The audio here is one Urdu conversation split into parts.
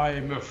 IMF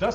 10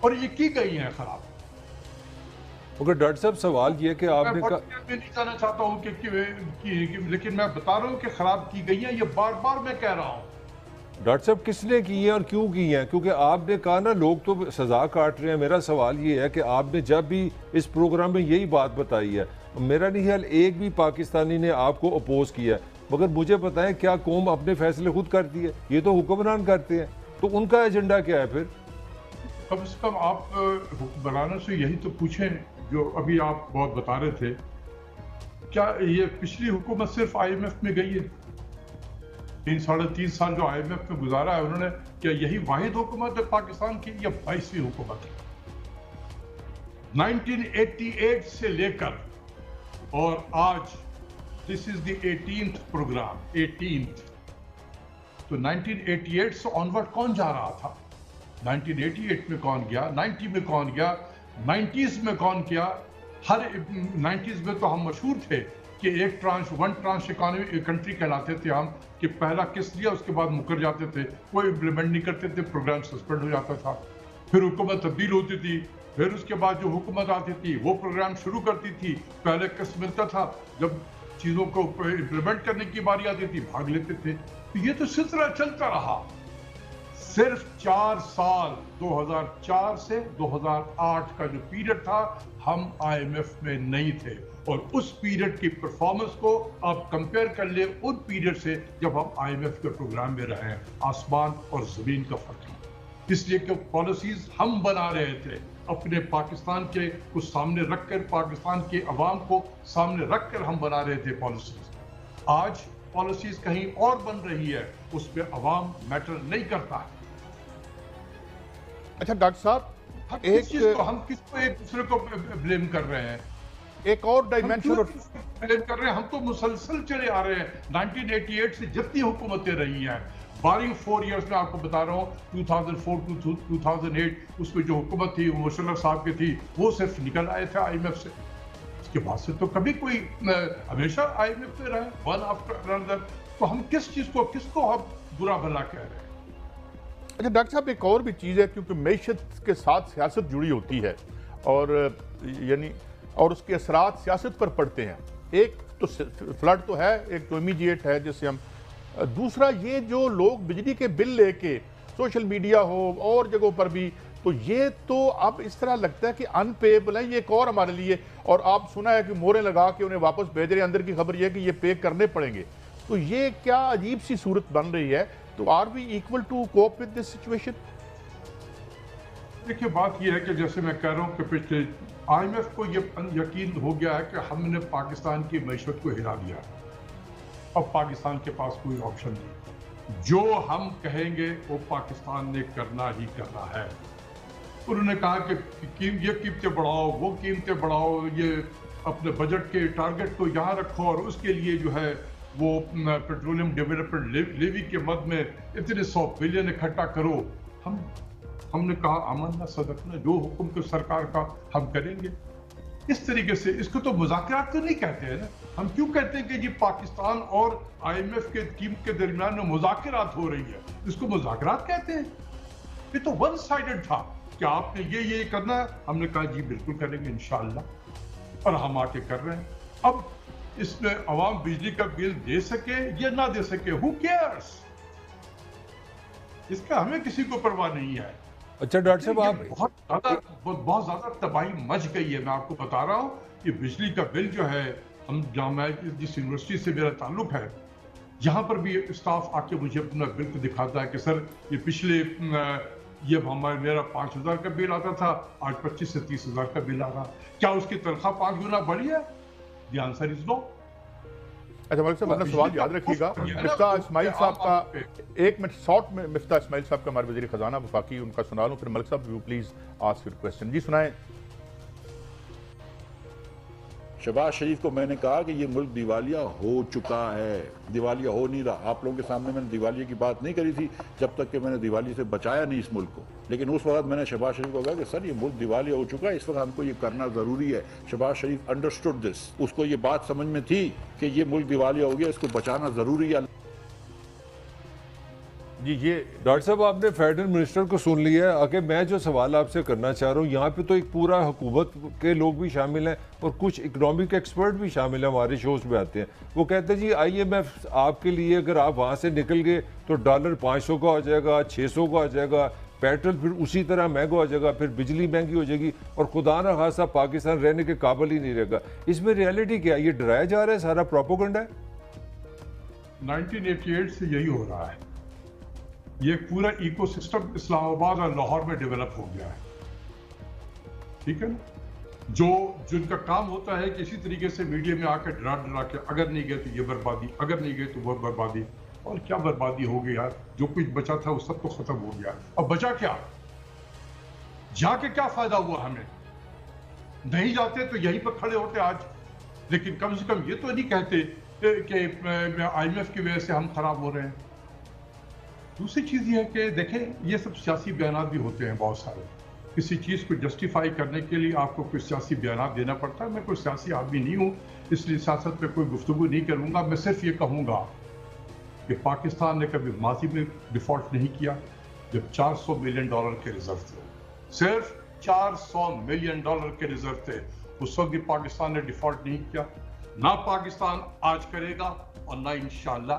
اور یہ کی گئی ہیں خراب. مگر ڈاکٹر صاحب سوال یہ کہ آپ نے میں نہیں جانا چاہتا ہوں لیکن میں بتا رہا ہوں کہ خراب کی گئی ہیں, یہ بار بار میں کہہ رہا ہوں. ڈاکٹر صاحب کس نے کی ہیں اور کیوں کی ہیں؟ کیونکہ آپ نے کہا نا لوگ تو سزا کاٹ رہے ہیں. میرا سوال یہ ہے کہ آپ نے جب بھی اس پروگرام میں یہی بات بتائی ہے, میرا نہیں خیال ایک بھی پاکستانی نے آپ کو اپوز کیا ہے. مگر مجھے بتائیں کیا قوم اپنے فیصلے خود کرتی ہے؟ یہ تو حکمران کرتے ہیں, تو ان کا ایجنڈا کیا ہے پھر؟ کم سے کم آپ حکمرانوں سے یہی تو پوچھیں جو ابھی آپ بہت بتا رہے تھے. کیا یہ پچھلی حکومت صرف آئی ایم ایف میں گئی ہے؟ 3.5 سال جو آئی ایم ایف میں گزارا ہے انہوں نے, کیا یہی واحد حکومت ہے پاکستان کی یا 22ویں حکومت ہے؟ 1988 سے لے کر اور آج دس از دی 18th پروگرام, 18th. تو 1988 سے آنورڈ کون جا رہا تھا؟ 1988 میں کون گیا, 90 میں کون گیا, 90s میں کون کیا؟ ہر 90s میں تو ہم مشہور تھے کہ ایک ٹرانش, ون ٹرانش اکانومی کنٹری کہلاتے تھے ہم, کہ پہلا قسط لیا اس کے بعد مکر جاتے تھے, کوئی امپلیمنٹ نہیں کرتے تھے, پروگرام سسپینڈ ہو جاتا تھا. پھر حکومت تبدیل ہوتی تھی, پھر اس کے بعد جو حکومت آتی تھی وہ پروگرام شروع کرتی تھی, پہلے قسط ملتا تھا, جب چیزوں کو امپلیمنٹ کرنے کی باری آتی تھی بھاگ لیتے تھے. تو یہ تو سلسلہ چلتا رہا. صرف 4 سال 2004 سے 2008 کا جو پیریڈ تھا ہم آئی ایم ایف میں نہیں تھے, اور اس پیریڈ کی پرفارمنس کو آپ کمپیئر کر لیں ان پیریڈ سے جب ہم آئی ایم ایف کے پروگرام میں رہے ہیں. آسمان اور زمین کا فرق ہے. اس لیے کہ پالیسیز ہم بنا رہے تھے اپنے پاکستان کے کو سامنے رکھ کر, پاکستان کے عوام کو سامنے رکھ کر ہم بنا رہے تھے پالیسیز. آج پالیسیز کہیں اور بن رہی ہے, اس پہ عوام میٹر نہیں کرتا ہے. اچھا ڈاکٹر صاحب, ہم کس کو ایک دوسرے کو بلیم کر رہے ہیں؟ ایک اور ڈائمینشن بلیم کر رہے ہیں. ہم تو مسلسل چلے آ رہے ہیں 1988 سے جتنی حکومتیں رہی ہیں, بارنگ 4 ایئرس میں آپ کو بتا رہا ہوں 2004 to 2008 اس میں جو حکومت تھی وہ مشرف صاحب کی تھی, وہ صرف نکل آئے تھے آئی ایم ایف سے. اس کے بعد سے تو کبھی کوئی, ہمیشہ آئی ایم ایف پہ رہے, ون آفٹر انادر. تو ہم کس چیز کو, کس کو ہم برا بھلا کہہ رہے ہیں؟ اچھا ڈاکٹر صاحب ایک اور بھی چیز ہے, کیونکہ معیشت کے ساتھ سیاست جڑی ہوتی ہے اور یعنی اور اس کے اثرات سیاست پر پڑتے ہیں. ایک تو فلڈ تو ہے, ایک تو امیڈیٹ ہے جس سے ہم, دوسرا یہ جو لوگ بجلی کے بل لے کے سوشل میڈیا ہو اور جگہوں پر بھی, تو یہ تو اب اس طرح لگتا ہے کہ ان پیبل ہے. یہ ایک اور ہمارے لیے, اور آپ سنا ہے کہ موریں لگا کے انہیں واپس بھیج رہے ہیں. اندر کی خبر یہ ہے کہ یہ پے کرنے پڑیں گے. تو یہ کیا عجیب سی صورت بن رہی ہے. تو are we equal to cope with this situation? دیکھیے بات یہ ہے کہ جیسے میں کہہ رہا ہوں کہ پچھلے آئی ایم ایف کو یہ یقین ہو گیا ہے کہ ہم نے پاکستان کی معیشت کو ہلا دیا. اب پاکستان کے پاس کوئی آپشن نہیں, جو ہم کہیں گے وہ پاکستان نے کرنا ہی کرنا ہے. انہوں نے کہا کہ یہ قیمتیں بڑھاؤ, وہ قیمتیں بڑھاؤ, یہ اپنے بجٹ کے ٹارگٹ کو یہاں رکھو, اور اس کے لیے جو ہے وہ پیٹرولیم ڈیولپمنٹ لیوی کے مد میں اتنے 100 بلین اکٹھا کرو. ہم نے کہا آمنا صدقنا, جو حکم کو سرکار کا ہم کریں گے. اس طریقے سے اس کو تو مذاکرات تو نہیں کہتے ہیں نا. ہم کیوں کہتے ہیں کہ جی پاکستان اور آئی ایم ایف کے ٹیم کے درمیان میں مذاکرات ہو رہی ہے, اس کو مذاکرات کہتے ہیں؟ یہ تو ون سائیڈڈ تھا کہ آپ نے یہ کرنا ہے. ہم نے کہا جی بالکل کریں گے انشاءاللہ, اور ہم آ کے کر رہے ہیں. اب اس میں عوام بجلی کا بل دے سکے یا نہ دے سکے, who cares؟ اس کا ہمیں کسی کو پرواہ نہیں ہے. اچھا ڈاکٹر صاحب, آپ بہت زیادہ تباہی مچ گئی ہے. میں آپ کو بتا رہا ہوں کہ بجلی کا بل جو ہے, ہم جامعہ جس یونیورسٹی سے میرا تعلق ہے, یہاں پر بھی اسٹاف آ کے مجھے اپنا بل دکھاتا ہے کہ سر یہ پچھلے یہ میرا 5,000 کا بل آتا تھا, آج 25 سے 30,000 کا بل آ رہا. کیا اس کی تنخواہ 5 گنا بڑھی ہے؟ دی آنسر از نو. اچھا ملک صاحب اپنا سوال یاد رکھیے گا. مفتاح اسماعیل صاحب کا 1 منٹ شارٹ میں, مفتاح اسماعیل صاحب کا ہمارے وزیر خزانہ وفاقی, ان کا سنا لوں, پھر ملک صاحب you please ask your question. جی سنائیں. شہباز شریف کو میں نے کہا کہ یہ ملک دیوالیہ ہو چکا ہے, دیوالیہ ہو نہیں رہا. آپ لوگوں کے سامنے میں نے دیوالیے کی بات نہیں کری تھی جب تک کہ میں نے دیوالی سے بچایا نہیں اس ملک کو. لیکن اس وقت میں نے شہباز شریف کو کہا کہ سر یہ ملک دیوالیہ ہو چکا ہے, اس وقت ہم کو یہ کرنا ضروری ہے. شہباز شریف انڈرسٹوڈ دس, اس کو یہ بات سمجھ میں تھی کہ یہ ملک دیوالیہ ہو گیا, اس کو بچانا ضروری ہے. جی یہ ڈاکٹر صاحب آپ نے فیڈرل منسٹر کو سن لیا ہے. آگے میں جو سوال آپ سے کرنا چاہ رہا ہوں, یہاں پہ تو ایک پورا حکومت کے لوگ بھی شامل ہیں اور کچھ اکنامک ایکسپرٹ بھی شامل ہیں, ہمارے شوز پہ آتے ہیں. وہ کہتے ہیں جی IMF آپ کے لیے اگر آپ وہاں سے نکل گئے تو ڈالر 500 کا ہو جائے گا, 600 کا ہو جائے گا, پیٹرول پھر اسی طرح مہنگا ہو جائے گا, پھر بجلی مہنگی ہو جائے گی اور خدا نہ خاصا پاکستان رہنے کے قابل ہی نہیں رہے گا. اس میں ریئلٹی کیا ہے؟ یہ ڈرایا جا رہا ہے, سارا پروپیگنڈا ہے؟ 1988 سے یہی ہو رہا ہے. یہ پورا ایکو سسٹم اسلام آباد اور لاہور میں ڈیولپ ہو گیا ہے, ٹھیک ہے نا. جن کا کام ہوتا ہے کہ اسی طریقے سے میڈیا میں آ کے ڈرا کے اگر نہیں گئے تو یہ بربادی, اگر نہیں گئے تو وہ بربادی. اور کیا بربادی ہو گئی یار, جو کچھ بچا تھا وہ سب تو ختم ہو گیا. اب بچا کیا؟ جا کے کیا فائدہ ہوا ہمیں؟ نہیں جاتے تو یہیں پہ کھڑے ہوتے آج. لیکن کم سے کم یہ تو نہیں کہتے کہ IMF کی وجہ سے ہم خراب ہو رہے ہیں. دوسری چیز یہ ہے کہ دیکھیں, یہ سب سیاسی بیانات بھی ہوتے ہیں بہت سارے. کسی چیز کو جسٹیفائی کرنے کے لیے آپ کو کوئی سیاسی بیانات دینا پڑتا ہے. میں کوئی سیاسی آدمی نہیں ہوں, اس لیے سیاست پہ کوئی گفتگو نہیں کروں گا. میں صرف یہ کہوں گا کہ پاکستان نے کبھی ماضی میں ڈیفالٹ نہیں کیا جب $400 ملین کے ریزرو تھے. صرف $400 ملین کے ریزرو تھے. اس وقت بھی پاکستان نے ڈیفالٹ نہیں کیا. نہ پاکستان آج کرے گا اور نہ انشاءاللہ